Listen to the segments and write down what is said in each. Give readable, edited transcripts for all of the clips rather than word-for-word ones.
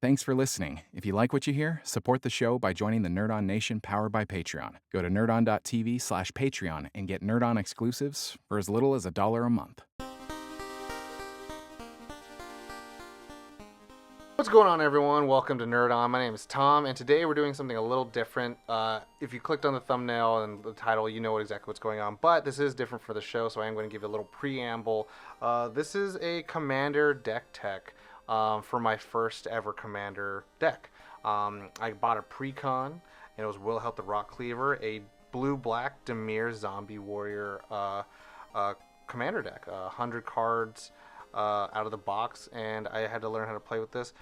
Thanks for listening. If you like what you hear, support the show by joining the Nerd On Nation powered by Patreon. Go to nerdon.tv/Patreon and get Nerd On exclusives for as little as $1 a month. What's going on, everyone? Welcome to Nerd On. My name is Tom, and today we're doing something a little different. If you clicked on the thumbnail and the title, you know exactly what's going on, but this is different for the show, so I am going to give a little preamble. This is a Commander deck tech for my first ever Commander deck. I bought a pre-con, and it was Wilhelt the Rotcleaver, a blue-black Dimir Zombie Warrior Commander deck. 100 cards. Out of the box, and I had to learn how to play with this.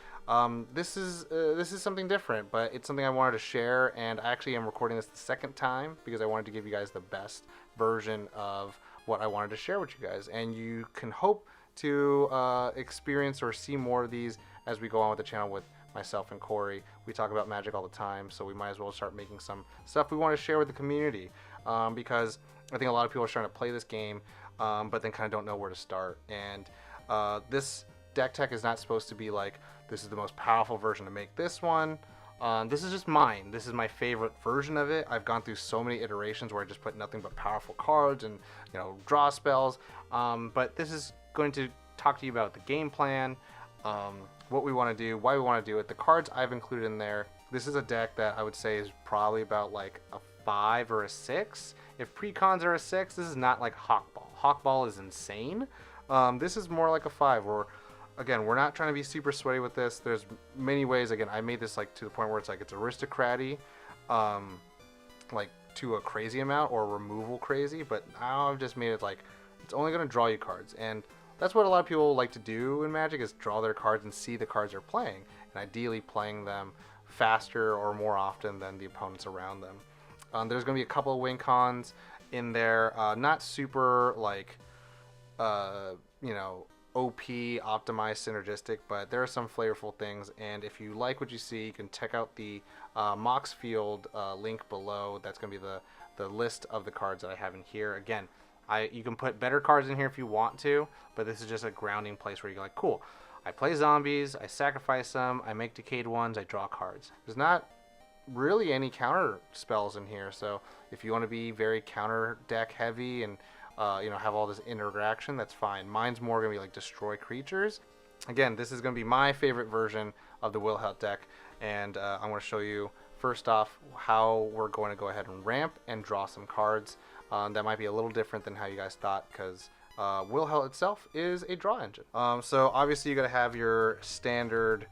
This is something different, but it's something I wanted to share, and I actually am recording this the second time because I wanted to give you guys the best version of what I wanted to share with you guys, and you can hope to experience or see more of these as we go on with the channel with myself and Corey. We talk about Magic all the time, so we might as well start making some stuff we want to share with the community, because I think a lot of people are trying to play this game, but then kind of don't know where to start. And this deck tech is not supposed to be like, this is the most powerful version to make this one. This is just mine. This is my favorite version of it. I've gone through so many iterations where I just put nothing but powerful cards and, you know, draw spells. But this is going to talk to you about the game plan, what we want to do, why we want to do it, the cards I've included in there. This is a deck that I would say is probably about like a 5 or a 6. If pre-cons are a 6, this is not like Hawkball. Hawkball is insane. This is more like a 5, where, again, we're not trying to be super sweaty with this. There's many ways. Again, I made this like to the point where it's like it's aristocraty, like to a crazy amount, or removal crazy. But now I've just made it like it's only going to draw you cards, and that's what a lot of people like to do in Magic, is draw their cards and see the cards they're playing, and ideally playing them faster or more often than the opponents around them. There's going to be a couple of win cons in there, not super like you know, OP, optimized, synergistic, but there are some flavorful things, and if you like what you see, you can check out the Mox Field link below. That's going to be the list of the cards that I have in here. Again, you can put better cards in here if you want to, but this is just a grounding place where you're like, cool, I play zombies, I sacrifice them, I make decayed ones, I draw cards. There's not really any counter spells in here, so if you want to be very counter deck heavy and you know, have all this interaction, that's fine. Mine's more going to be like destroy creatures. Again, this is going to be my favorite version of the Wilhelt deck, and I'm going to show you first off how we're going to go ahead and ramp and draw some cards. That might be a little different than how you guys thought, because Wilhelt itself is a draw engine. So obviously you got to have your standard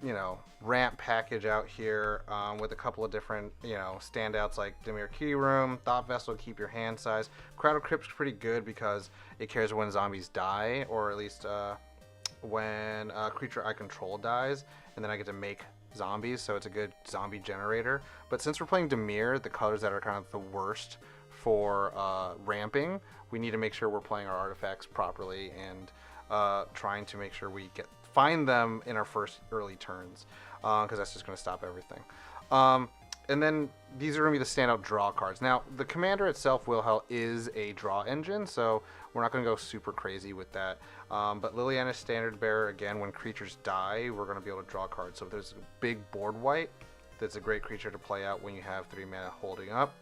you know, ramp package out here, with a couple of different, you know, standouts like Dimir Key Room, Thought Vessel, keep your hand size. Crowd of Crypt's pretty good because it cares when zombies die, or at least when a creature I control dies, and then I get to make zombies, so it's a good zombie generator. But since we're playing Dimir, the colors that are kind of the worst for ramping, we need to make sure we're playing our artifacts properly and trying to make sure we find them in our first early turns, because that's just going to stop everything. And then these are going to be the standout draw cards. Now, the Commander itself, Wilhelt, is a draw engine, so we're not going to go super crazy with that. But Liliana's Standard Bearer, again, when creatures die, we're going to be able to draw cards. So if there's a big board wipe, that's a great creature to play out when you have 3 mana holding up.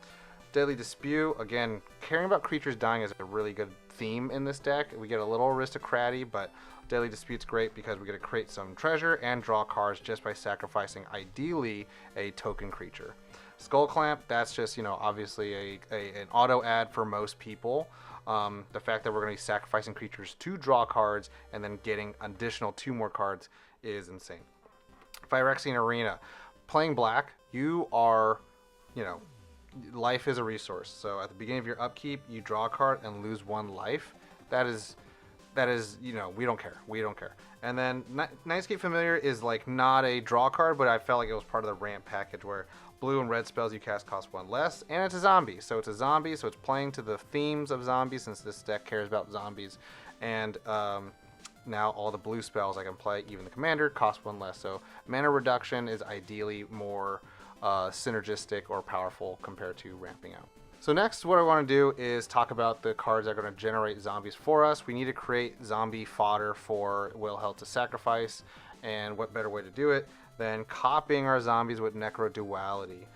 Deadly Dispute, again, caring about creatures dying is a really good theme in this deck. We get a little aristocraty, but Deadly Dispute's great because we get to create some treasure and draw cards just by sacrificing, ideally, a token creature. Skull Clamp, that's just, you know, obviously an auto add for most people. The fact that we're going to be sacrificing creatures to draw cards and then getting additional 2 more cards is insane. Phyrexian Arena, playing black, you are, you know, life is a resource. So at the beginning of your upkeep, you draw a card and lose 1 life. That is, you know, we don't care. We don't care. And then Nightscape Familiar is like not a draw card, but I felt like it was part of the ramp package where blue and red spells you cast cost 1 less, and it's a zombie. So it's a zombie, so it's playing to the themes of zombies, since this deck cares about zombies. And now all the blue spells I can play, even the Commander, cost 1 less. So mana reduction is ideally more synergistic or powerful compared to ramping out. So next, what I want to do is talk about the cards that are going to generate zombies for us. We need to create zombie fodder for Wilhelt to sacrifice, And what better way to do it than copying our zombies with Necro Duality.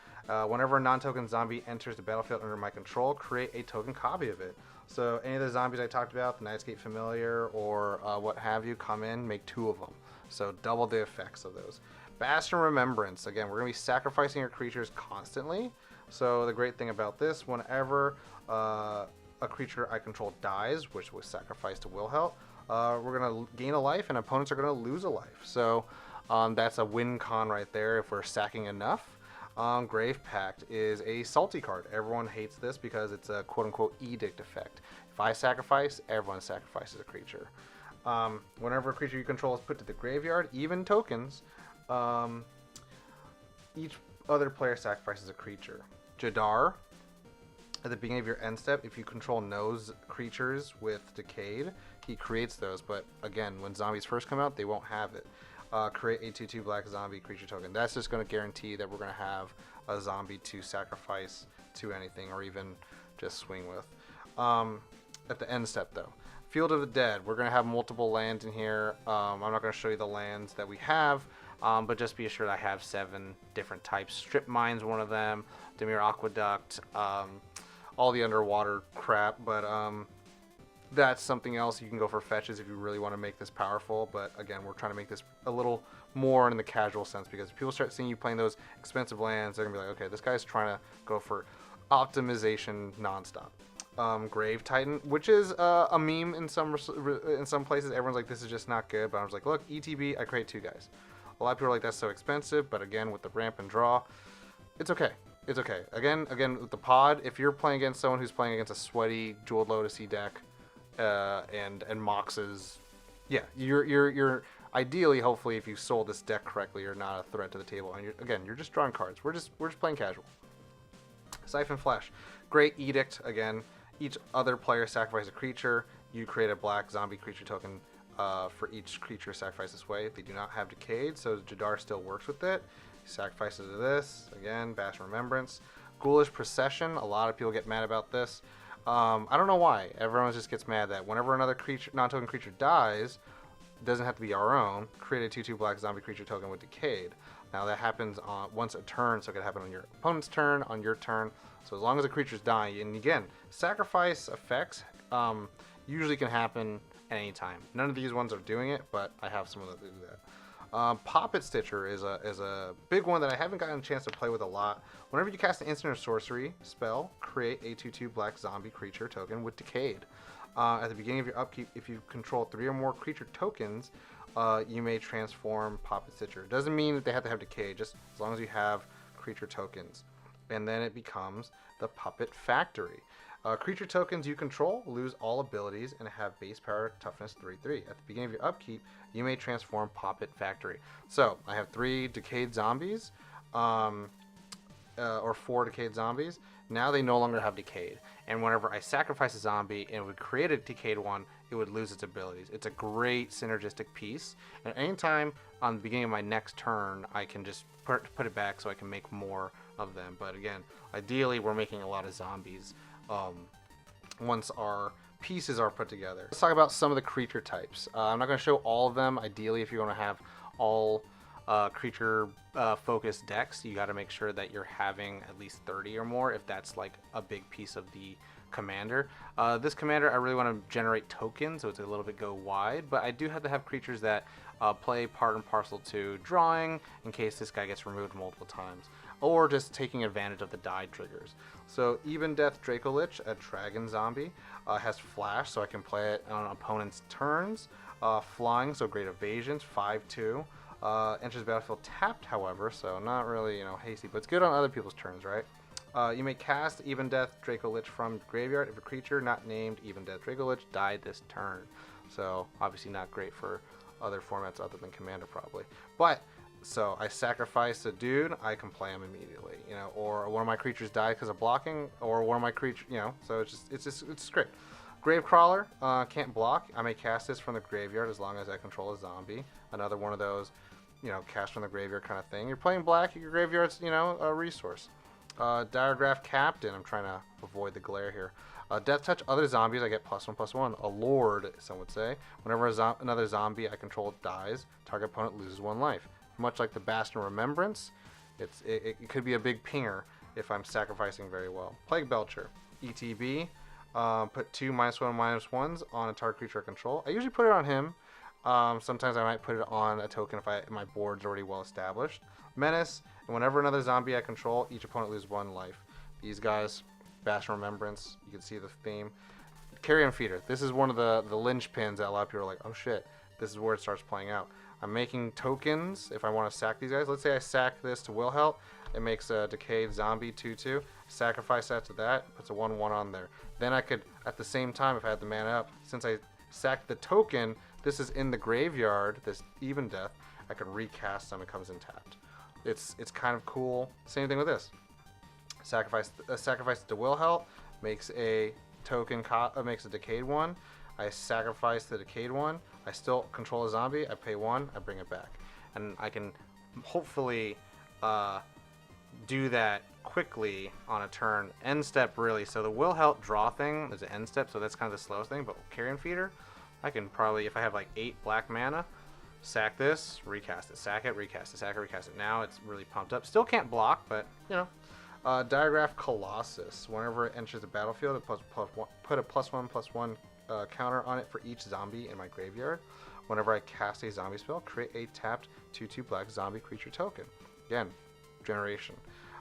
Whenever a non-token zombie enters the battlefield under my control, create a token copy of it. So any of the zombies I talked about, the Nightscape Familiar or what have you, come in, make 2 of them. So double the effects of those. Bastion Remembrance. Again, we're going to be sacrificing our creatures constantly. So the great thing about this, whenever a creature I control dies, which was sacrificed to Wilhelt, we're going to gain a life and opponents are going to lose a life. So that's a win con right there if we're sacking enough. Grave Pact is a salty card. Everyone hates this because it's a quote-unquote edict effect. If I sacrifice, everyone sacrifices a creature. Whenever a creature you control is put to the graveyard, even tokens, each other player sacrifices a creature. Jadar, at the beginning of your end step, if you control knows creatures with Decayed, he creates those. But again, when zombies first come out, they won't have it. Create a 2/2 black zombie creature token. That's just going to guarantee that we're going to have a zombie to sacrifice to anything or even just swing with. At the end step though, Field of the Dead, we're going to have multiple lands in here. I'm not going to show you the lands that we have, but just be assured I have 7 different types. Strip Mine's one of them, Demir Aqueduct, all the underwater crap, but that's something else. You can go for fetches if you really want to make this powerful, but again, we're trying to make this a little more in the casual sense, because if people start seeing you playing those expensive lands, they're gonna be like, okay, this guy's trying to go for optimization nonstop. Grave Titan, which is a meme in some places. Everyone's like, this is just not good, but I was like, look, ETB, I create 2 guys. A lot of people are like, that's so expensive, but again, with the ramp and draw, it's okay. It's okay. Again, with the pod, if you're playing against someone who's playing against a sweaty Jeweled Lotus deck, and Moxes, yeah, you're ideally, hopefully, if you sold this deck correctly, you're not a threat to the table. And you're just drawing cards. We're just playing casual. Siphon Flash, Great Edict. Again, each other player sacrifices a creature. You create a black zombie creature token for each creature sacrificed this way. They do not have Decayed, so Jadar still works with it. He sacrifices to this. Again, Bastion Remembrance. Ghoulish Procession. A lot of people get mad about this. I don't know why. Everyone just gets mad that whenever another creature, non-token creature dies, it doesn't have to be our own, create a 2/2 black zombie creature token with Decayed. Now that happens on once a turn, so it can happen on your opponent's turn, on your turn. So as long as the creature's dying, and again, sacrifice effects usually can happen at any time. None of these ones are doing it, but I have some of them that do that. Poppet Stitcher is a big one that I haven't gotten a chance to play with a lot. Whenever you cast an instant or sorcery spell, create a 2/2 black zombie creature token with Decayed. At the beginning of your upkeep, if you control 3 or more creature tokens, you may transform Poppet Stitcher. It doesn't mean that they have to have Decay, just as long as you have creature tokens. And then it becomes the Puppet Factory. Creature tokens you control lose all abilities and have base power toughness 3/3. At the beginning of your upkeep, you may transform Puppet Factory. So I have 3 decayed zombies, or 4 decayed zombies. Now they no longer have decayed. And whenever I sacrifice a zombie and would create a decayed one, it would lose its abilities. It's a great synergistic piece. And anytime on the beginning of my next turn, I can just put it back so I can make more of them. But again, ideally we're making a lot of zombies once our pieces are put together. Let's talk about some of the creature types. I'm not going to show all of them. Ideally, if you want to have all creature focused decks, you got to make sure that you're having at least 30 or more if that's like a big piece of the commander. This commander, I really want to generate tokens, so it's a little bit go wide, but I do have to have creatures that play part and parcel to drawing in case this guy gets removed multiple times, or just taking advantage of the die triggers. So Even Death Dracolich, a dragon zombie, has flash, so I can play it on opponent's turns. Flying, so great evasions, 5/2. Enters battlefield tapped, however, so not really, hasty, but it's good on other people's turns, right? You may cast Even Death Dracolich from graveyard if a creature not named Even Death Dracolich died this turn. So obviously not great for other formats other than Commander probably. But so I sacrifice a dude, I can play him immediately, or one of my creatures died because of blocking, or one of my creatures, so it's just great. Gravecrawler, can't block. I may cast this from the graveyard as long as I control a zombie. Another one of those, cast from the graveyard kind of thing. You're playing black, your graveyard's, a resource. Diregraph Captain, I'm trying to avoid the glare here. Death touch other zombies, I get +1/+1. A lord, some would say. Whenever another zombie I control dies, target opponent loses 1 life. Much like the Bastion Remembrance, it could be a big pinger if I'm sacrificing very well. Plague Belcher, ETB. Put 2 -1/-1s on a target creature I control. I usually put it on him. Sometimes I might put it on a token if my board's already well established. Menace, and whenever another zombie I control, each opponent loses 1 life. These guys, Bastion Remembrance, you can see the theme. Carrion Feeder, this is one of the linchpins that a lot of people are like, oh shit, this is where it starts playing out. I'm making tokens if I want to sack these guys. Let's say I sack this to Wilhelt. It makes a decayed zombie 2/2. Sacrifice that to that, puts a 1/1 on there. Then I could, at the same time, if I had the mana up, since I sacked the token, this is in the graveyard, this even death, I could recast them, it comes in tapped. It's kind of cool. Same thing with this. Sacrifice to Wilhelt, makes a token, makes a decayed one. I sacrifice the decayed one. I still control a zombie. I pay 1. I bring it back, and I can hopefully do that quickly on a turn. End step, really. So the Wilhelt draw thing is an end step, so that's kind of the slowest thing. But Carrion Feeder, I can probably, if I have like 8 black mana, sack this, recast it, sack it, recast it, sack it, recast it. Now it's really pumped up. Still can't block, but you know. Diagraph Colossus. Whenever it enters the battlefield, it put a +1/+1 counter on it for each zombie in my graveyard. Whenever I cast a zombie spell, create a tapped 2/2 black zombie creature token. Again, generation.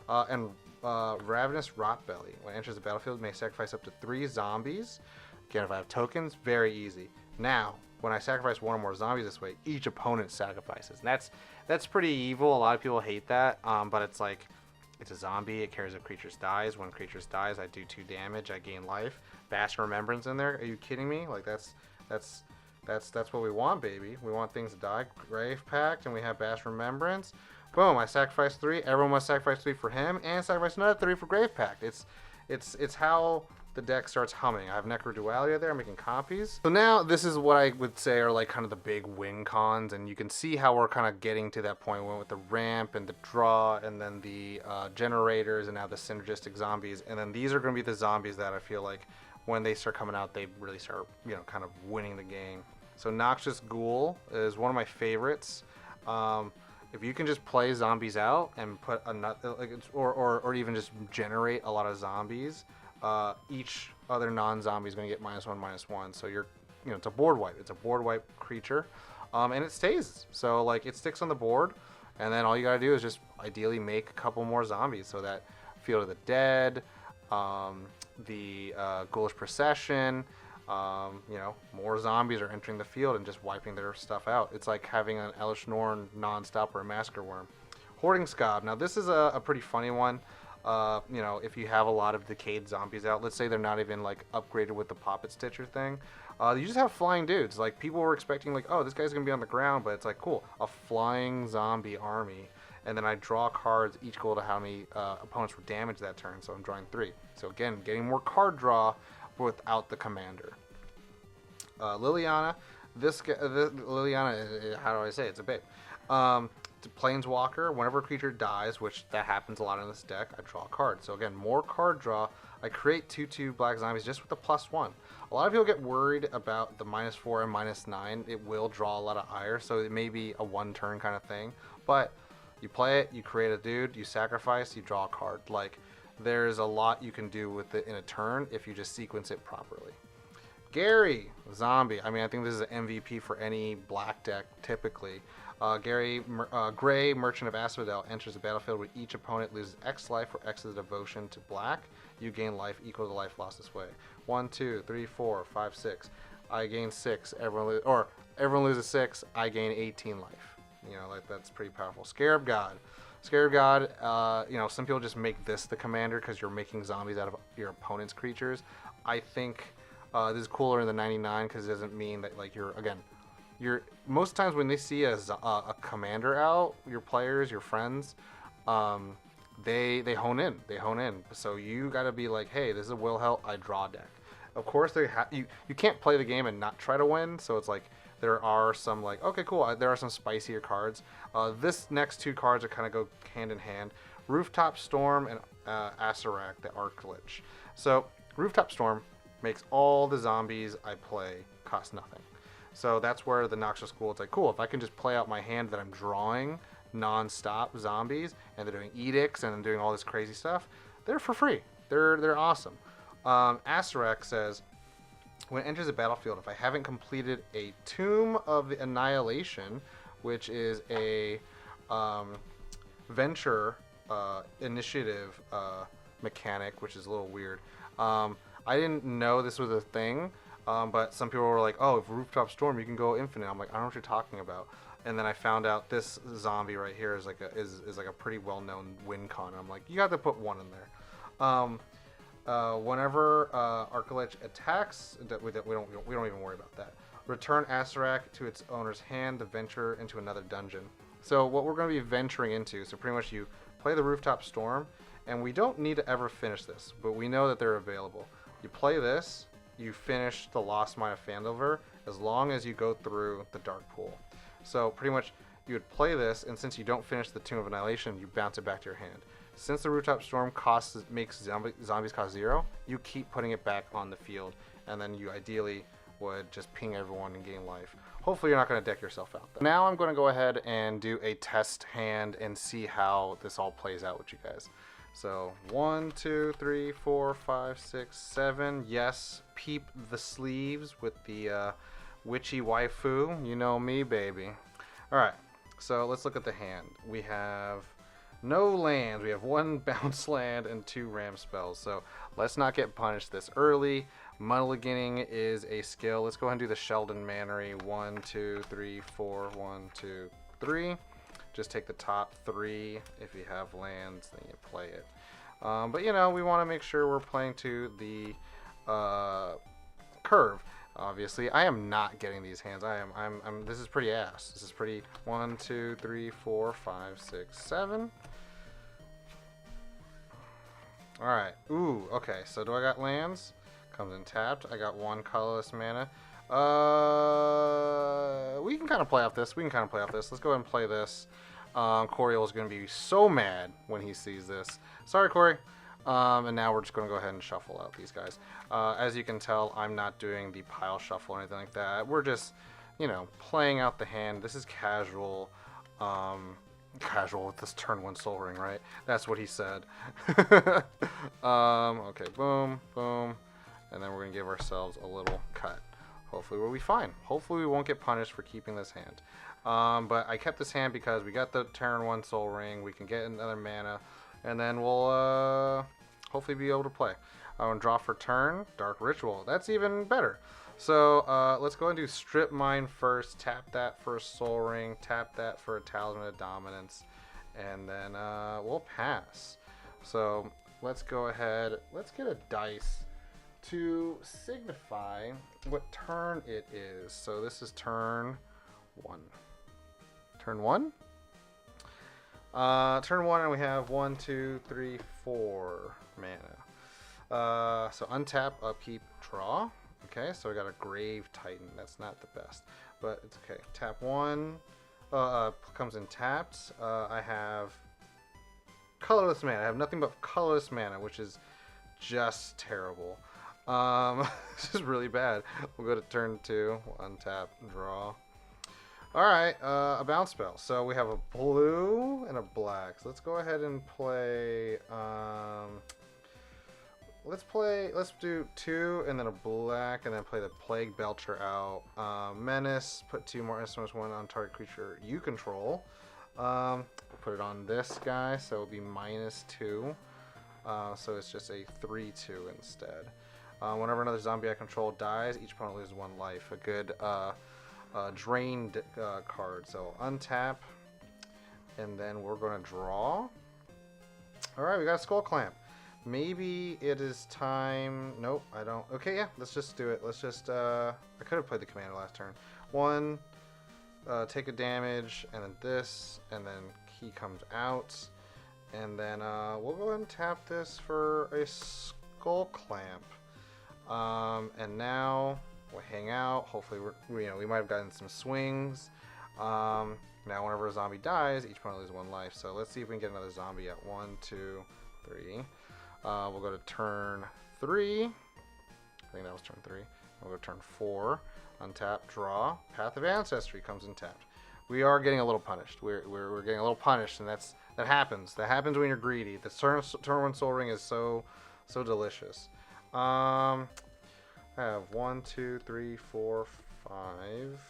And Ravenous Rotbelly. When it enters the battlefield, it may sacrifice up to 3 zombies. Again, if I have tokens, very easy. Now, when I sacrifice 1 or more zombies this way, each opponent sacrifices. And that's pretty evil. A lot of people hate that, but it's like, it's a zombie. It cares if creatures dies. When creatures dies, I do 2 damage. I gain life. Bastion Remembrance in there. Are you kidding me? Like that's what we want, baby. We want things to die. Grave Pact, and we have Bastion Remembrance. Boom! I sacrifice 3. Everyone must sacrifice 3 for him, and sacrifice another 3 for Grave Pact. It's how the deck starts humming. I have Necrodualia there. I'm making copies. So now this is what I would say are like kind of the big win cons, and you can see how we're kind of getting to that point with the ramp and the draw, and then the generators, and now the synergistic zombies, and then these are going to be the zombies that I feel like when they start coming out, they really start, you know, kind of winning the game. So Noxious Ghoul is one of my favorites. If you can just play zombies out and put another, like, or even just generate a lot of zombies, each other non-zombie is going to get -1/-1. So you're, you know, it's a board wipe. It's a board wipe creature, and it stays. So like it sticks on the board, and then all you got to do is just ideally make a couple more zombies. So that Field of the Dead, the Ghoulish Procession, you know, more zombies are entering the field and just wiping their stuff out. It's like having an Elish Norn non-stop or a Massacre Worm. Hoarding Scob. Now this is a pretty funny one. You know, if you have a lot of decayed zombies out, let's say they're not even like upgraded with the Poppet Stitcher thing, you just have flying dudes. Like people were expecting like, oh, this guy's gonna be on the ground, but it's like, cool, a flying zombie army. And then I draw cards each equal to how many opponents were damaged that turn, so I'm drawing 3. So again, getting more card draw without the commander. Liliana, Liliana, how do I say it? It's a babe. It's a Planeswalker. Whenever a creature dies, which that happens a lot in this deck, I draw a card. So again, more card draw. I create 2/2 black zombies just with a +1. A lot of people get worried about the -4 and -9. It will draw a lot of ire, so it may be a 1-turn kind of thing. But you play it, you create a dude, you sacrifice, you draw a card. Like, there's a lot you can do with it in a turn if you just sequence it properly. Gary, zombie. I mean, I think this is an MVP for any black deck, typically. Gray, Merchant of Asphodel, enters the battlefield when each opponent loses X life or X of the devotion to black. You gain life equal to the life lost this way. 1, 2, 3, 4, 5, 6. I gain 6. Everyone loses 6. I gain 18 life. You know, like that's pretty powerful. Scarab God. Scarab God, you know, some people just make this the commander because you're making zombies out of your opponent's creatures. I think this is cooler in the 99 because it doesn't mean that, like, you're most times when they see a commander out, your players, your friends, they hone in. So you got to be like, hey, this is a Wilhelt, I draw deck. Of course, you can't play the game and not try to win. So it's like there are some like, okay, cool. There are some spicier cards. This next 2 cards are kind of go hand in hand. Rooftop Storm and Acererak, the Arch Lich. So Rooftop Storm, makes all the zombies I play cost nothing. So that's where the Noxious Ghoul, it's like, cool, if I can just play out my hand that I'm drawing non-stop zombies, and they're doing edicts and doing all this crazy stuff, they're for free. They're awesome. Asarak says, when it enters a battlefield, if I haven't completed a Tomb of the Annihilation, which is a venture initiative mechanic, which is a little weird. I didn't know this was a thing, but some people were like, oh, if Rooftop Storm, you can go infinite. I'm like, I don't know what you're talking about. And then I found out this zombie right here is like a pretty well-known win con. I'm like, you got to put one in there. Whenever Arcalich attacks, we don't even worry about that. Return Asarak to its owner's hand to venture into another dungeon. So what we're going to be venturing into, so pretty much you play the Rooftop Storm, and we don't need to ever finish this, but we know that they're available. You play this, you finish the Lost Mine of Phandelver as long as you go through the Dark Pool. So pretty much you would play this, and since you don't finish the Tomb of Annihilation, you bounce it back to your hand. Since the Rooftop Storm makes zombies cost 0, you keep putting it back on the field, and then you ideally would just ping everyone and gain life. Hopefully you're not going to deck yourself out, though. Now I'm going to go ahead and do a test hand and see how this all plays out with you guys. So 1, 2, 3, 4, 5, 6, 7. Yes, peep the sleeves with the witchy waifu. You know me, baby. Alright, so let's look at the hand. We have no lands. We have 1 bounce land and 2 ram spells. So let's not get punished this early. Mulliganing is a skill. Let's go ahead and do the Sheldon Mannery. 1, 2, 3, 4. 1, 2, 3. Just take the top 3. If you have lands, then you play it. But you know, we want to make sure we're playing to the curve. Obviously, I am not getting these hands. This is pretty ass. This is pretty. 1, 2, 3, 4, 5, 6, 7. All right. Ooh. Okay. So do I got lands? Comes in tapped. I got 1 colorless mana. We can kind of play off this. Let's go ahead and play this. Coriel is going to be so mad when he sees this. Sorry, Corey. And now we're just going to go ahead and shuffle out these guys. As you can tell, I'm not doing the pile shuffle or anything like that. We're just, you know, playing out the hand. This is casual. Casual with this turn 1 Soul Ring, right? That's what he said. Okay, boom, boom. And then we're going to give ourselves a little cut. Hopefully we'll be fine. Hopefully we won't get punished for keeping this hand. But I kept this hand because we got the turn 1 Soul Ring. We can get another mana. And then we'll hopefully be able to play. I'm going to draw for turn. Dark Ritual. That's even better. So let's go and do Strip Mine first. Tap that for a Soul Ring. Tap that for a Talisman of Dominance. And then we'll pass. So let's go ahead. Let's get a dice to signify what turn it is. So this is turn 1. Turn 1? Turn 1, and we have 1, 2, 3, 4 mana. So untap, upkeep, draw. Okay, so we got a Grave Titan. That's not the best, but it's okay. Tap 1. Comes in tapped. I have colorless mana. I have nothing but colorless mana, which is just terrible. This is really bad. We'll go to turn 2. Untap, draw. Alright, a bounce spell. So we have a blue and a black. So let's go ahead and play, let's do 2 and then a black, and then play the Plague Belcher out. Menace, put 2 more instruments, 1 on target creature you control. We'll put it on this guy, so it'll be -2. So it's just a 3/2 instead. Whenever another zombie I control dies, each opponent loses 1 life. A good drained card. So untap, and then we're going to draw. Alright, we got a Skull Clamp. Maybe it is time. Nope, I don't. Okay, yeah, let's just do it. Let's just, I could have played the commander last turn. 1, take a damage, and then this, and then he comes out. And then we'll go ahead and tap this for a Skull Clamp. And now we'll hang out. Hopefully, we might have gotten some swings. Now, whenever a zombie dies, each opponent loses 1 life. So let's see if we can get another zombie at 1, 2, 3. We'll go to turn 3. I think that was turn 3. We'll go to turn 4. Untap, draw. Path of Ancestry comes untapped. We are getting a little punished. We're getting a little punished, and that happens. That happens when you're greedy. The turn 1 Soul Ring is so delicious. I have 1, 2, 3, 4, 5,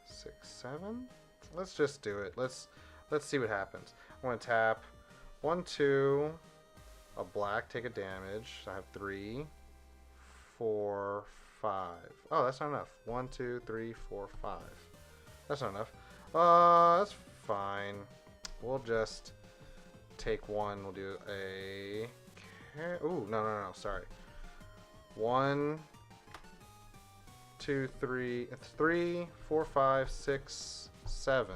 6, 7. Let's just do it. Let's see what happens. I'm gonna tap 1, 2, a black, take a damage. So I have 3, 4, 5. Oh, that's not enough. 1, 2, 3, 4, 5. That's not enough. That's fine. We'll just take 1. We'll do a. Ooh, no. Sorry. 1, 2, 3, 3, 4, 5, 6, 7.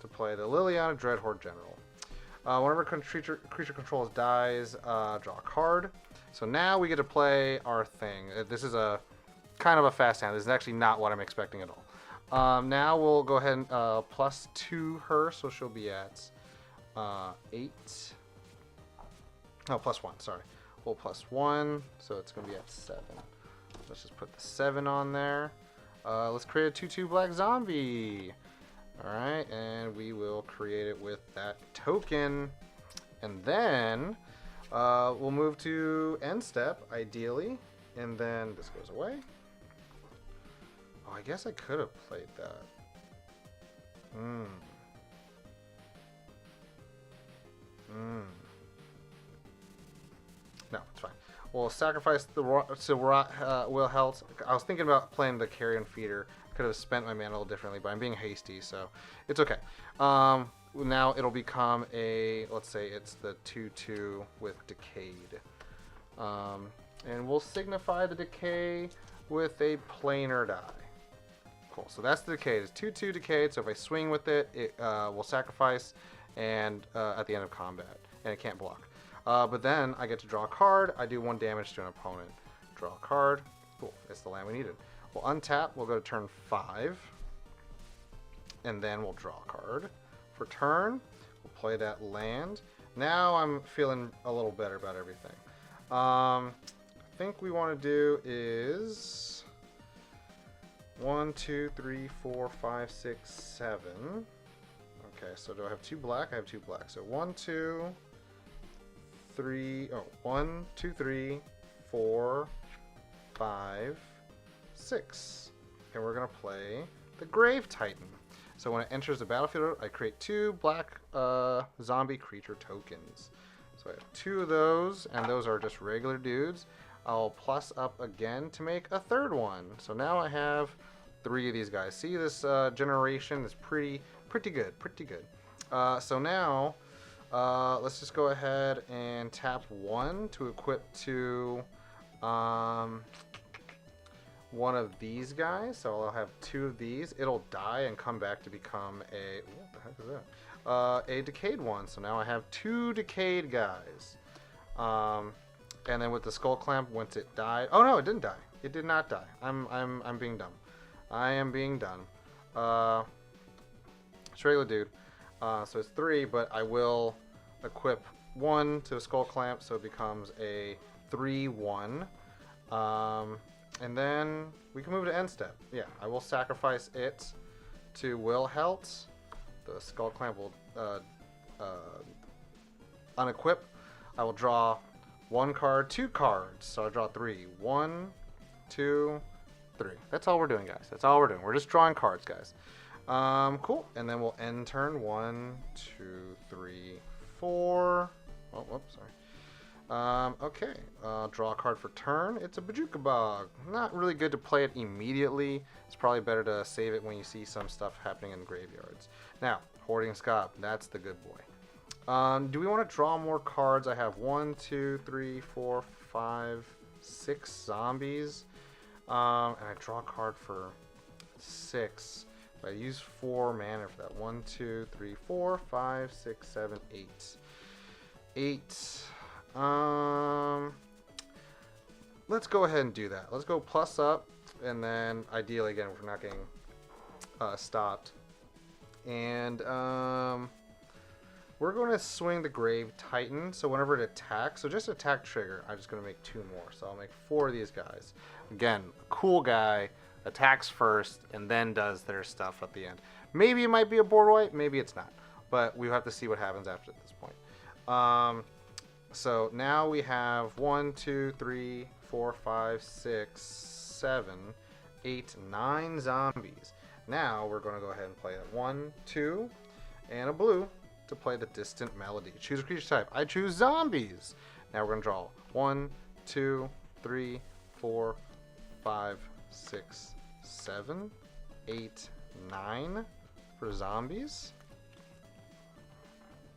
To play the Liliana Dreadhorde General. Whenever creature controls dies, draw a card. So now we get to play our thing. This is a kind of a fast hand. This is actually not what I'm expecting at all. Now we'll go ahead and +2 her, so she'll be at 8. No, +1. Sorry. We'll +1, so it's gonna be at 7. Let's just put the 7 on there. Let's create a 2/2 black zombie. All right, and we will create it with that token, and then we'll move to end step, ideally, and then this goes away. Oh, I guess I could have played that. No, it's fine. We'll sacrifice the Wilhelt. I was thinking about playing the Carrion Feeder. Could have spent my mana a little differently, but I'm being hasty, so it's okay. Now it'll become a, let's say it's the 2/2 with Decayed. And we'll signify the decay with a planar die. Cool, so that's the Decayed. It's 2/2 Decayed, so if I swing with it, it will sacrifice and at the end of combat, and it can't block. But then I get to draw a card. I do 1 damage to an opponent. Draw a card. Cool, it's the land we needed. We'll untap, we'll go to turn 5, and then we'll draw a card. For turn, we'll play that land. Now I'm feeling a little better about everything. I think we want to do is 1, 2, 3, 4, 5, 6, 7. Okay, so do I have 2 black? I have 2 black. So 1, 2, 3, 1, 2, 3, 4, 5, 6. And we're going to play the Grave Titan. So when it enters the battlefield, I create 2 black zombie creature tokens. So I have 2 of those, and those are just regular dudes. I'll plus up again to make a 3rd one. So now I have 3 of these guys. See, this generation is pretty good, so now let's just go ahead and tap 1 to equip to one of these guys. So I'll have 2 of these. It'll die and come back to become a, what the heck is that? A decayed one. So now I have 2 decayed guys. And then with the skull clamp, once it died, oh no, it didn't die. It did not die. I'm being dumb. I am being done. It's regular dude. So it's 3, but I will equip 1 to a skull clamp, so it becomes a 3/1. And then we can move to end step. Yeah, I will sacrifice it to Wilhelt. The skull clamp will unequip. I will draw 1 card, 2 cards. So I draw 3. 1, 2, 3. That's all we're doing, guys. That's all we're doing. We're just drawing cards, guys. Cool. And then we'll end turn 1, 2, 3, 4. Oh, whoops, sorry. Okay, draw a card for turn. It's a Bajuka Bog. Not really good to play it immediately. It's probably better to save it when you see some stuff happening in graveyards. Now, Hoarding Scop, that's the good boy. Do we want to draw more cards? I have 1, 2, 3, 4, 5, 6 zombies. And I draw a card for 6. I use 4 mana for that. 1, 2, 3, 4, 5, 6, 7, 8. 8. Let's go ahead and do that. Let's go plus up, and then ideally, again, if we're not getting stopped. And we're going to swing the Grave Titan. So whenever it attacks, so just attack trigger, I'm just going to make 2 more. So I'll make 4 of these guys. Again, cool guy, attacks first, and then does their stuff at the end. Maybe it might be a board wipe, maybe it's not. But we have to see what happens after this point. So now we have 1, 2, 3, 4, 5, 6, 7, 8, 9 zombies. Now we're going to go ahead and play a 1, 2, and a blue to play the Distant Melody. Choose a creature type. I choose zombies. Now we're going to draw 1, 2, 3, 4, 5, 6, 7, 8, 9 for zombies.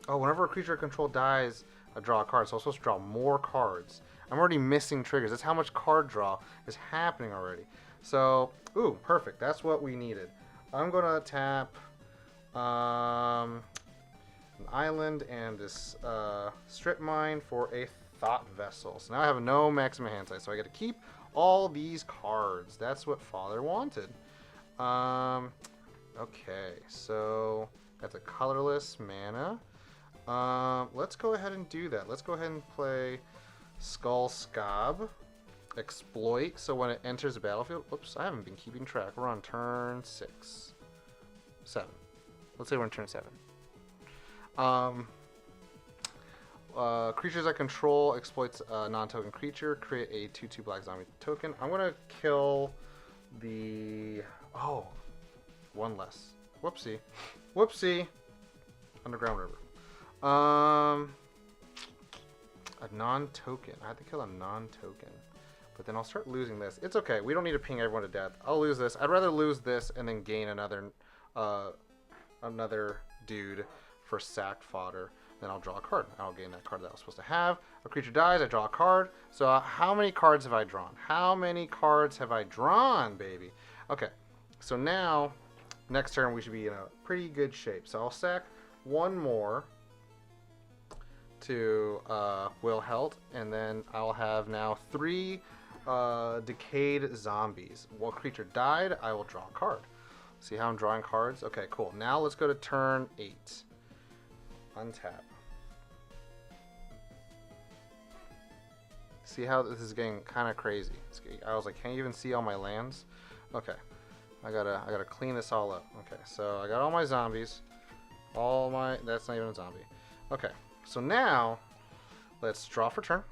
Oh, whenever a creature I control dies, I draw a card. So I'm supposed to draw more cards. I'm already missing triggers. That's how much card draw is happening already. So, ooh, perfect. That's what we needed. I'm going to tap an island and this strip mine for a Thought Vessel. So now I have no maximum hand size. So I get to keep all these cards. That's what Father wanted. Okay, so that's a colorless mana. Let's go ahead and do that. Let's go ahead and play Skull Scob. Exploit, so when it enters the battlefield, whoops, I haven't been keeping track. We're on turn 6. 7. Let's say we're on turn 7. Creatures I control exploits a non-token creature. Create a 2/2 black zombie token. I'm gonna kill the... Oh, one less. Whoopsie. Whoopsie. Underground River. A non-token. I have to kill a non-token. But then I'll start losing this. It's okay. We don't need to ping everyone to death. I'll lose this. I'd rather lose this and then gain another dude for sacked fodder. Then I'll draw a card. I'll gain that card that I was supposed to have. A creature dies. I draw a card. So how many cards have I drawn? How many cards have I drawn, baby? Okay. So now, next turn, we should be in a pretty good shape. So I'll sack 1 more to Wilhelt, and then I'll have now 3 decayed zombies. While creature died, I will draw a card. See how I'm drawing cards? Okay, cool. Now let's go to turn 8. Untap. See how this is getting kind of crazy. I was like, can't you even see all my lands? Okay, I gotta clean this all up. Okay, so I got all my zombies. That's not even a zombie. Okay, so now let's draw for turn.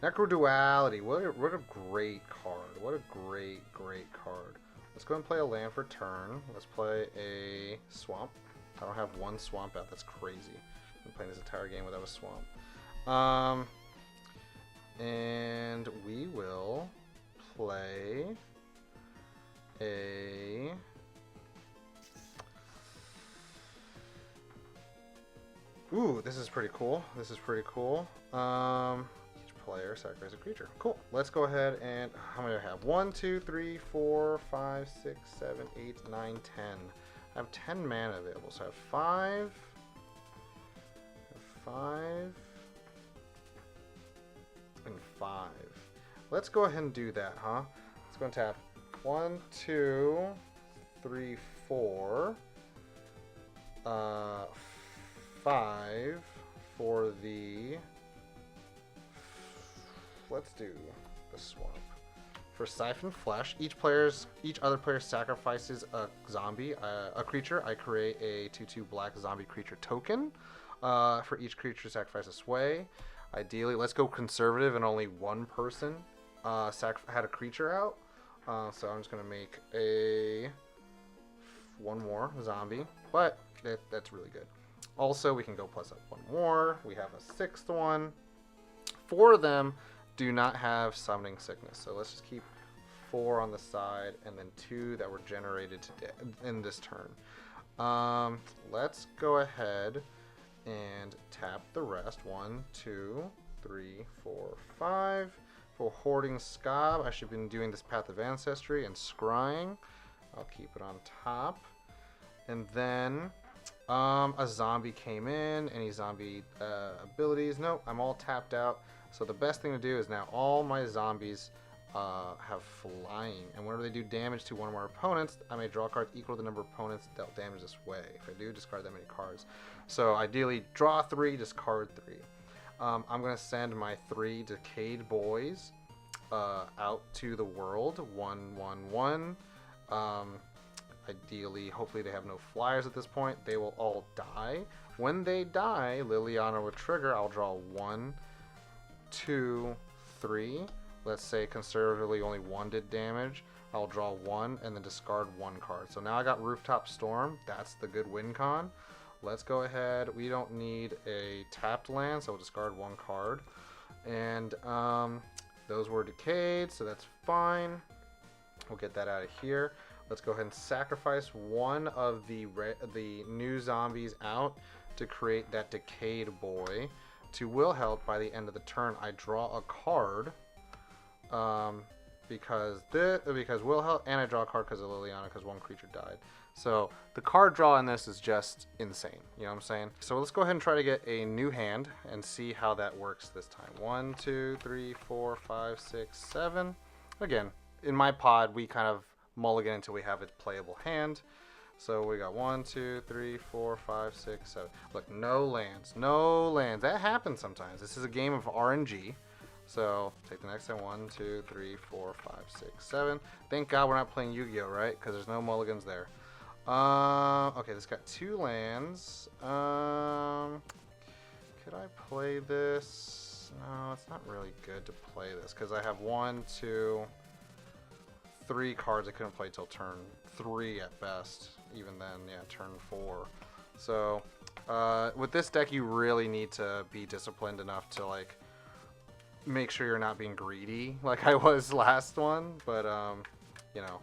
Necroduality. What a great card. What a great card. Let's go and play a land for turn. Let's play a swamp. I don't have 1 swamp out. That's crazy. I've been playing this entire game without a swamp. And we will play a... Ooh, this is pretty cool. This is pretty cool. Each player sacrifices a creature. Cool. Let's go ahead and... How many do I have? 1, 2, 3, 4, 5, 6, 7, 8, 9, 10. I have 10 mana available. So I have 5. 5. And 5. Let's go ahead and do that, huh? Let's go and tap 1, 2, 3, 4. 5 for the... Let's do the swamp. For Siphon Flesh, each other player sacrifices a zombie, a creature. I create a 2/2 black zombie creature token. For each creature, sacrifice a sway. Ideally, let's go conservative and only 1 person had a creature out. So I'm just gonna make a 1 more zombie, but that's really good. Also, we can go plus up 1 more. We have a 6th one. 4 of them do not have Summoning Sickness, so let's just keep 4 on the side and then 2 that were generated today in this turn. Let's go ahead and tap the rest. 1, 2, 3, 4, 5. For Hoarding Scob, I should have been doing this Path of Ancestry and Scrying. I'll keep it on top. And then a zombie came in. Any zombie abilities? Nope, I'm all tapped out. So the best thing to do is now all my zombies have flying, and whenever they do damage to one of our opponents, I may draw cards equal to the number of opponents dealt damage this way. If I do, discard that many cards. So ideally, draw 3, discard 3. I'm going to send my 3 Decayed Boys out to the world. 1/1/1. Ideally, hopefully they have no flyers at this point. They will all die. When they die, Liliana will trigger. I'll draw 1, 2, 3. Let's say conservatively only 1 did damage. I'll draw 1 and then discard 1 card. So now I got Rooftop Storm. That's the good win con. Let's go ahead. We don't need a tapped land, so we'll discard 1 card. And those were decayed, so that's fine. We'll get that out of here. Let's go ahead and sacrifice one of the new zombies out to create that Decayed Boy. To Wilhelt, by the end of the turn, I draw a card because Wilhelt, and I draw a card because of Liliana because 1 creature died. So the card draw in this is just insane. You know what I'm saying? So let's go ahead and try to get a new hand and see how that works this time. 1, 2, 3, 4, 5, 6, 7. Again, in my pod, we kind of mulligan until we have a playable hand. So we got 1, 2, 3, 4, 5, 6, 7. Look, no lands. No lands. That happens sometimes. This is a game of RNG. So take the next one. 1, 2, 3, 4, 5, 6, 7. Thank God we're not playing Yu-Gi-Oh, right? Because there's no mulligans there. Okay, this got 2 lands. Could I play this? No, it's not really good to play this because I have 1, 2, 3 cards I couldn't play till turn 3 at best. Even then, yeah, turn 4. So with this deck, you really need to be disciplined enough to like make sure you're not being greedy like I was last one. But you know,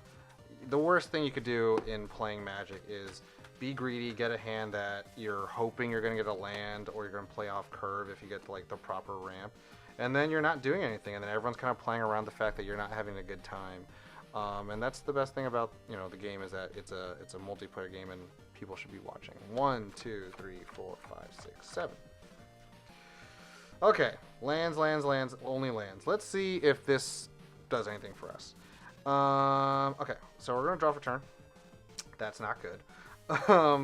the worst thing you could do in playing Magic is be greedy, get a hand that you're hoping you're going to get a land, or you're going to play off curve if you get like the proper ramp, and then you're not doing anything, and then everyone's kind of playing around the fact that you're not having a good time. And that's the best thing about, you know, the game, is that it's a multiplayer game and people should be watching. 1, 2, 3, 4, 5, 6, 7. Okay, lands, only lands. Let's see if this does anything for us. Okay, so we're gonna draw for turn. That's not good.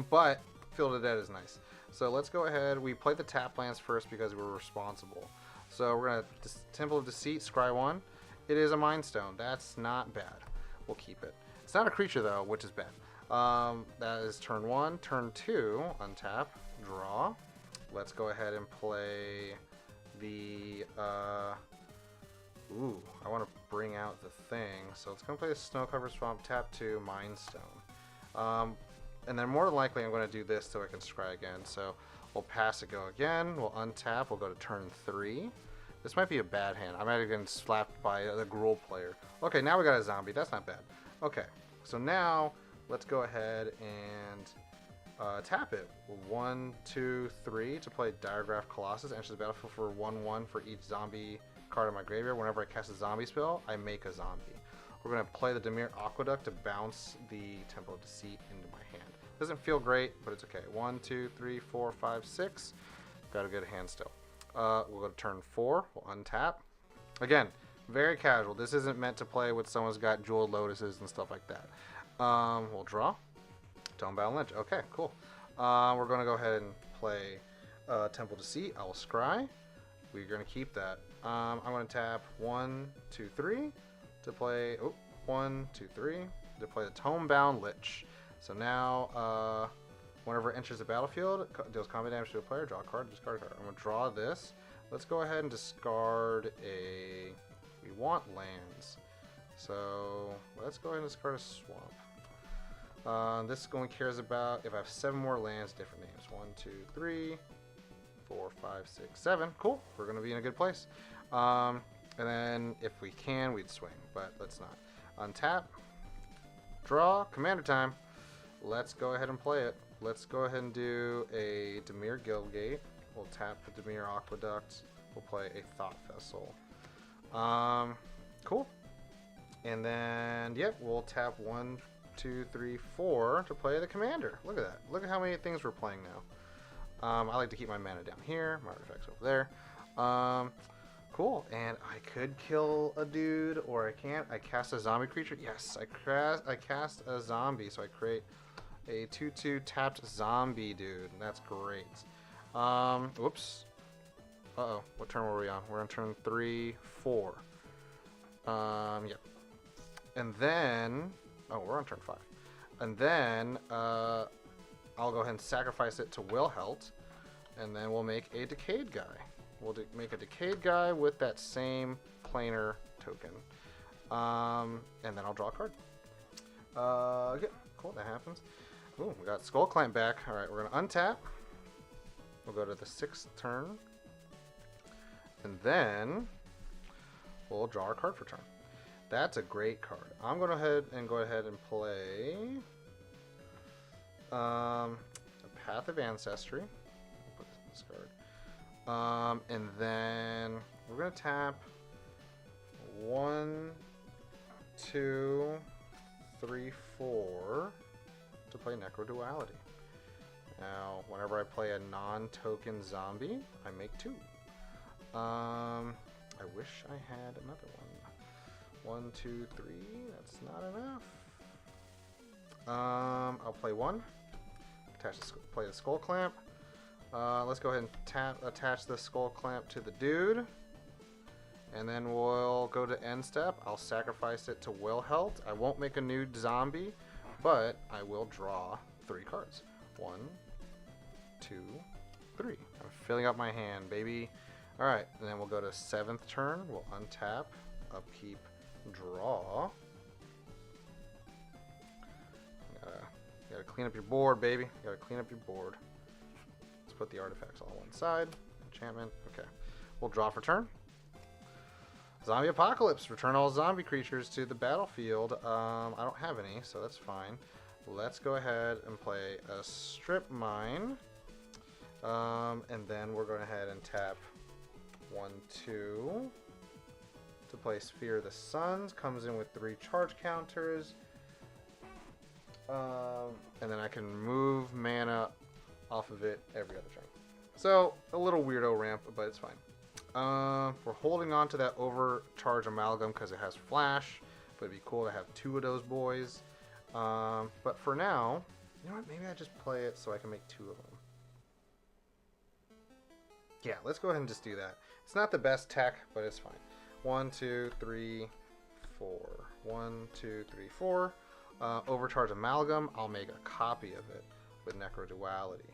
But Field of Dead is nice. So let's go ahead. We played the tap lands first because we were responsible. So we're gonna Temple of Deceit, scry 1. It is a Mind Stone. That's not bad. We'll keep it. It's not a creature though, which is bad. That is turn 1. Turn 2, untap, draw. Let's go ahead and play the ooh, I want to bring out the thing. So let's go play the Snow Covered Swamp, tap 2, Mind Stone. And then more than likely I'm going to do this so I can scry again. So we'll pass it, go again. We'll untap. We'll go to turn 3. This might be a bad hand. I might have been slapped by the Gruul player. Okay, now we got a zombie. That's not bad. Okay, so now let's go ahead and tap it. 1, 2, 3 to play Diregraph Colossus. Enters the battlefield for 1/1 for each zombie card in my graveyard. Whenever I cast a zombie spell, I make a zombie. We're going to play the Dimir Aqueduct to bounce the Temple of Deceit into my hand. Doesn't feel great, but it's okay. 1, 2, 3, 4, 5, 6. Got a good hand still. We'll go to turn 4. We'll untap. Again, very casual. This isn't meant to play with someone's got Jeweled Lotuses and stuff like that. We'll draw. Tomebound Lynch. Okay, cool. We're going to go ahead and play Temple Deceit. I will scry. We're going to keep that. I'm going to tap 1, 2, 3 to play. Oh, 1, 2, 3 to play the Tomebound Lich. So now, whenever it enters the battlefield, deals combat damage to a player, draw a card, discard a card. I'm going to draw this. Let's go ahead and discard a... We want lands. So let's go ahead and discard a swamp. This one cares about if I have 7 more lands, different names. 1, 2, 3, 4, 5, 6, 7. Cool. We're going to be in a good place. And then if we can, we'd swing, but let's not. Untap. Draw. Commander time. Let's go ahead and play it. Let's go ahead and do a Dimir Guildgate. We'll tap the Dimir Aqueduct. We'll play a Thought Vessel. Cool. And then, yep, we'll tap 1, 2, 3, 4 to play the Commander. Look at that. Look at how many things we're playing now. I like to keep my mana down here. My artifacts over there. Cool. And I could kill a dude, or I can't. I cast a zombie creature. Yes, I cast a zombie, so I create a 2/2 tapped zombie dude. That's great. Whoops. Uh-oh. What turn were we on? We're on turn 3, 4. Yep. And then... Oh, we're on turn 5. And then, I'll go ahead and sacrifice it to Wilhelt. And then we'll make a Decayed guy. We'll make a Decayed guy with that same planar token. And then I'll draw a card. Okay, cool, that happens. Ooh, we got Skull Clamp back. Alright, we're going to untap. We'll go to the 6th turn. And then we'll draw our card for turn. That's a great card. I'm going to go ahead and play a Path of Ancestry. I'll put this card. And then we're going to tap 1, 2, 3, 4 to play Necroduality. Now, whenever I play a non-token zombie, I make 2. I wish I had another one. 1, 2, 3. That's not enough. I'll play 1. Play the Skull Clamp. Let's go ahead and attach the Skull Clamp to the dude. And then we'll go to end step. I'll sacrifice it to Wilhelt. I won't make a new zombie, but I will draw 3 cards. 1, 2, 3. I'm filling up my hand, baby. Alright, and then we'll go to 7th turn. We'll untap, upkeep, draw. Gotta clean up your board, baby. Gotta clean up your board. Let's put the artifacts all on one side. Enchantment. Okay. We'll draw for turn. Zombie Apocalypse. Return all zombie creatures to the battlefield. I don't have any, so that's fine. Let's go ahead and play a Strip Mine. And then we're going ahead and tap 1, 2 to play Sphere of the Suns. Comes in with 3 charge counters. And then I can move mana off of it every other turn. So, a little weirdo ramp, but it's fine. We're holding on to that Overcharge Amalgam because it has Flash, but it'd be cool to have 2 of those boys. But for now, you know what? Maybe I just play it so I can make 2 of them. Yeah, let's go ahead and just do that. It's not the best tech, but it's fine. 1, 2, 3, 4. 1, 2, 3, 4. Overcharge Amalgam. I'll make a copy of it with Necroduality.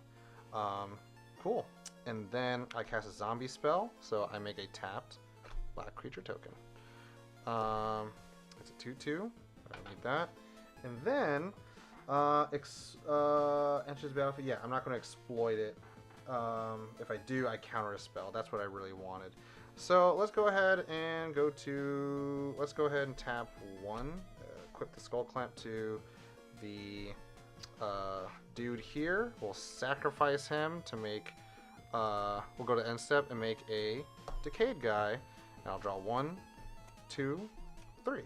Cool. And then I cast a zombie spell, so I make a tapped black creature token. It's a 2/2. I don't need that. And then enters the battlefield. Yeah, I'm not going to exploit it. If I do, I counter a spell. That's what I really wanted. So let's go ahead and let's go ahead and tap 1. Equip the Skull Clamp to the dude here. We'll sacrifice him to make. We'll go to end step and make a Decayed guy. And I'll draw 1, 2, 3.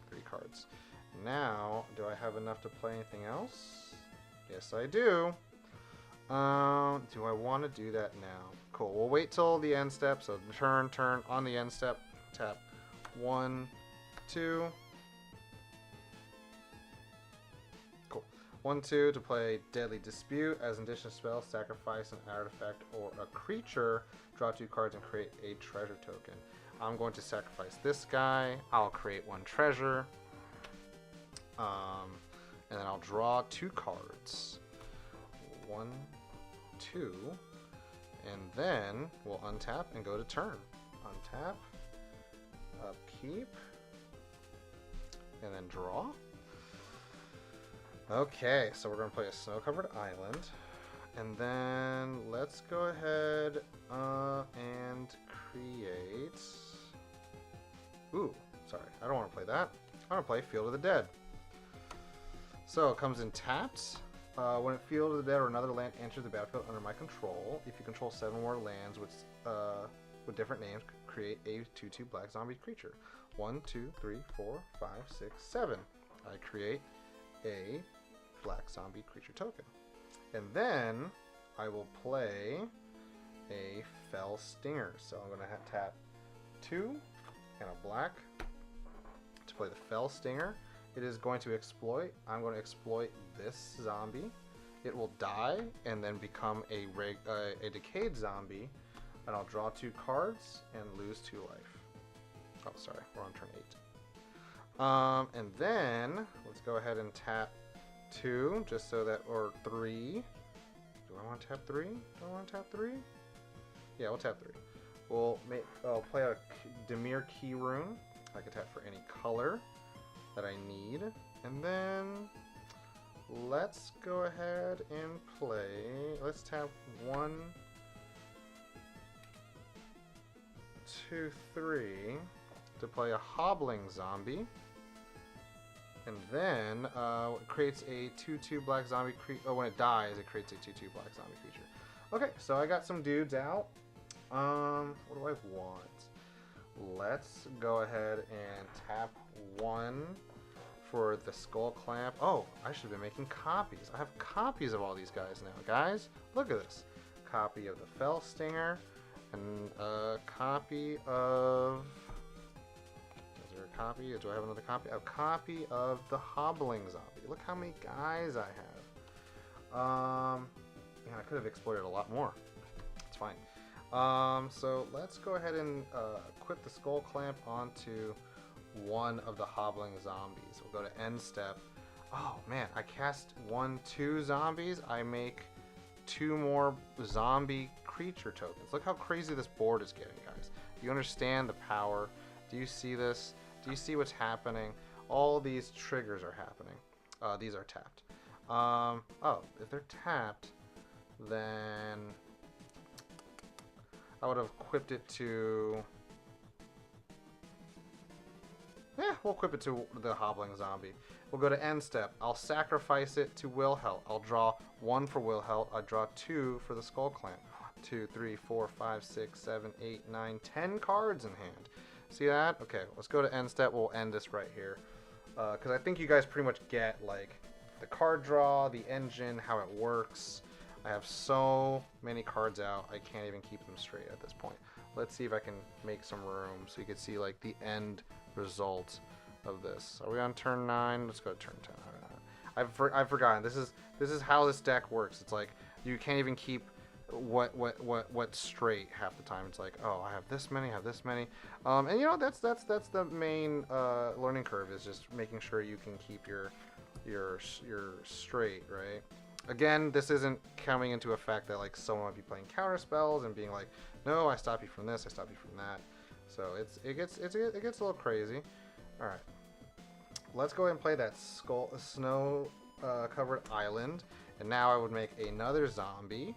3 cards. Now, do I have enough to play anything else? Yes, I do. Do I want to do that now? Cool. We'll wait till the end step. So turn on the end step. Tap 1, 2. Cool. 1, 2 to play Deadly Dispute. As an additional spell, sacrifice an artifact or a creature. Draw 2 cards and create a treasure token. I'm going to sacrifice this guy. I'll create 1 treasure. And then I'll draw 2 cards. 1, 2. And then we'll untap and go to turn. Untap. Upkeep. And then draw. Okay, so we're going to play a snow-covered island. And then let's go ahead and create... Ooh, sorry. I don't want to play that. I want to play Field of the Dead. So it comes in tapped. When it Field of the Dead or another land enters the battlefield under my control, if you control 7 more lands with different names, create a 2/2 black zombie creature. 1, 2, 3, 4, 5, 6, 7. I create a black zombie creature token. And then I will play a Fell Stinger. So I'm going to tap 2 and a black to play the Fell Stinger. It is going to exploit. I'm going to exploit this zombie. It will die and then become a decayed zombie, and I'll draw 2 cards and lose 2 life. Oh, sorry, we're on turn 8. And then let's go ahead and tap 2, just so that, or 3. Do I want to tap 3? Do I want to tap 3? Yeah, we'll tap 3. I'll play a Dimir Key Rune. I can tap for any color that I need, and then let's go ahead and play. Let's tap 1, 2, 3 to play a Hobbling Zombie, and then it creates a 2/2 black zombie creature. Oh, when it dies, it creates a 2/2 black zombie creature. Okay, so I got some dudes out. What do I want? Let's go ahead and tap 1 for the Skull Clamp. Oh, I should have been making copies. I have copies of all these guys now, guys. Look at this. Copy of the Fell Stinger, and a copy of... Is there a copy? Do I have another copy? A copy of the Hobbling Zombie. Look how many guys I have. Yeah, I could have exploited a lot more. It's fine. So let's go ahead and equip the Skull Clamp onto one of the Hobbling Zombies. We'll go to end step. Oh man, I cast 1/2 zombies. I make 2 more zombie creature tokens. Look how crazy this board is getting, guys. Do you understand the power? Do you see this? Do you see what's happening? All these triggers are happening. These are tapped. Oh, if they're tapped, then I would have equipped it to... Yeah, we'll equip it to the Hobbling Zombie. We'll go to end step. I'll sacrifice it to Wilhelt. I'll draw 1 for Wilhelt. I draw 2 for the Skull Clamp. 2, 3, 4, 5, 6, 7, 8, 9, 10 cards in hand. See that? Okay, let's go to end step. We'll end this right here. Because I think you guys pretty much get like the card draw, the engine, how it works. I have so many cards out, I can't even keep them straight at this point. Let's see if I can make some room so you can see like the end result of this. Are we on turn 9? Let's go to turn 10. I've forgotten. This is how this deck works. It's like you can't even keep what's straight half the time. It's like, oh, I have this many, I have this many, and you know that's the main learning curve, is just making sure you can keep your straight, right? Again, this isn't coming into effect that like someone might be playing counter spells and being like, no, I stop you from this, I stop you from that. So it gets a little crazy. All right, let's go ahead and play that snow covered island, and now I would make another zombie,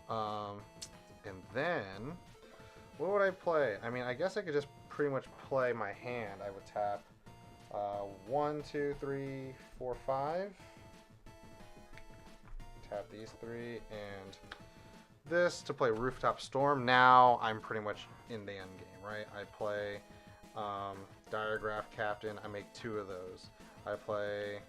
and then what would I play? I mean, I guess I could just pretty much play my hand. I would tap 1, 2, 3, 4, 5. Tap these 3 and this to play Rooftop Storm. Now I'm pretty much in the end game, right? I play Diagraph Captain. I make 2 of those. I play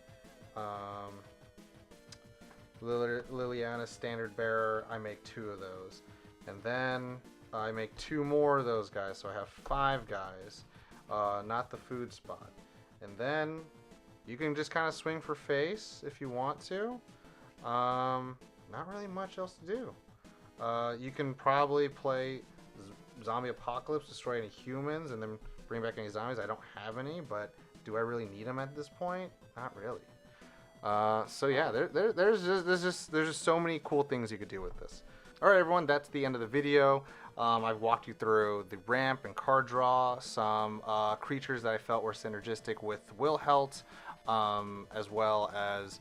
Liliana Standard Bearer. I make 2 of those. And then I make 2 more of those guys, so I have 5 guys. Not the food spot. And then you can just kind of swing for face if you want to. Not really much else to do. You can probably play Zombie Apocalypse, destroy any humans, and then bring back any zombies. I don't have any, but do I really need them at this point? Not really. So yeah, there's just so many cool things you could do with this. All right, everyone, that's the end of the video. I've walked you through the ramp and card draw, some creatures that I felt were synergistic with Wilhelt, as well as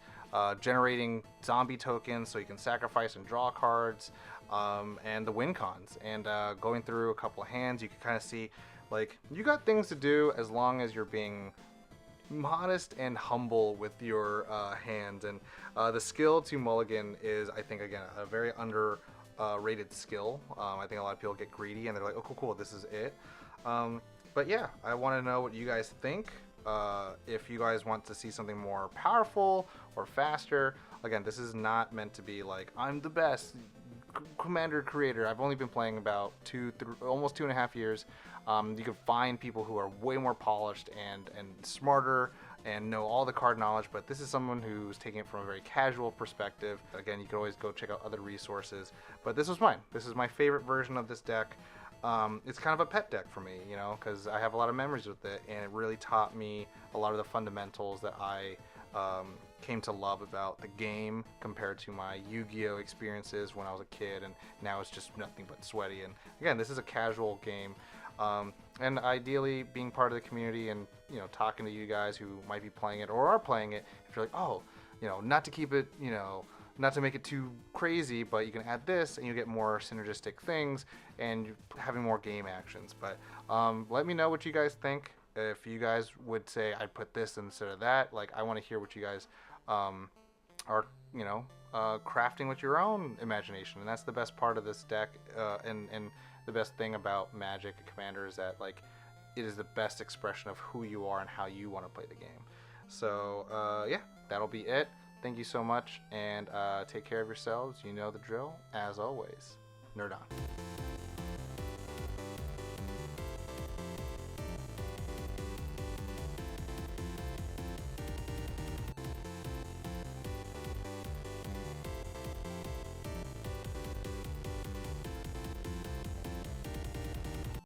generating zombie tokens so you can sacrifice and draw cards, and the win cons. And going through a couple of hands, you can kind of see, like, you got things to do as long as you're being modest and humble with your hands. And the skill to mulligan is, I think, again, a very underrated skill. I think a lot of people get greedy and they're like, oh, cool, this is it. But yeah, I want to know what you guys think. If you guys want to see something more powerful or faster. Again, this is not meant to be like, I'm the best, Commander creator. I've only been playing about almost 2.5 years. You can find people who are way more polished and smarter and know all the card knowledge, but this is someone who's taking it from a very casual perspective. Again, you can always go check out other resources, but this was mine. This is my favorite version of this deck. It's kind of a pet deck for me, you know, because I have a lot of memories with it, and it really taught me a lot of the fundamentals that I came to love about the game compared to my Yu-Gi-Oh experiences when I was a kid, and now it's just nothing but sweaty. And again, this is a casual game, and ideally being part of the community and, you know, talking to you guys who might be playing it or are playing it, if you're like, oh, you know, not to keep it, you know, not to make it too crazy, but you can add this and you get more synergistic things and you're having more game actions. But let me know what you guys think. If you guys would say I'd put this instead of that, like, I want to hear what you guys are, you know, crafting with your own imagination. And that's the best part of this deck, and the best thing about Magic Commander is that, like, it is the best expression of who you are and how you want to play the game. So yeah, that'll be it. Thank you so much, and take care of yourselves. You know the drill. As always, nerd on.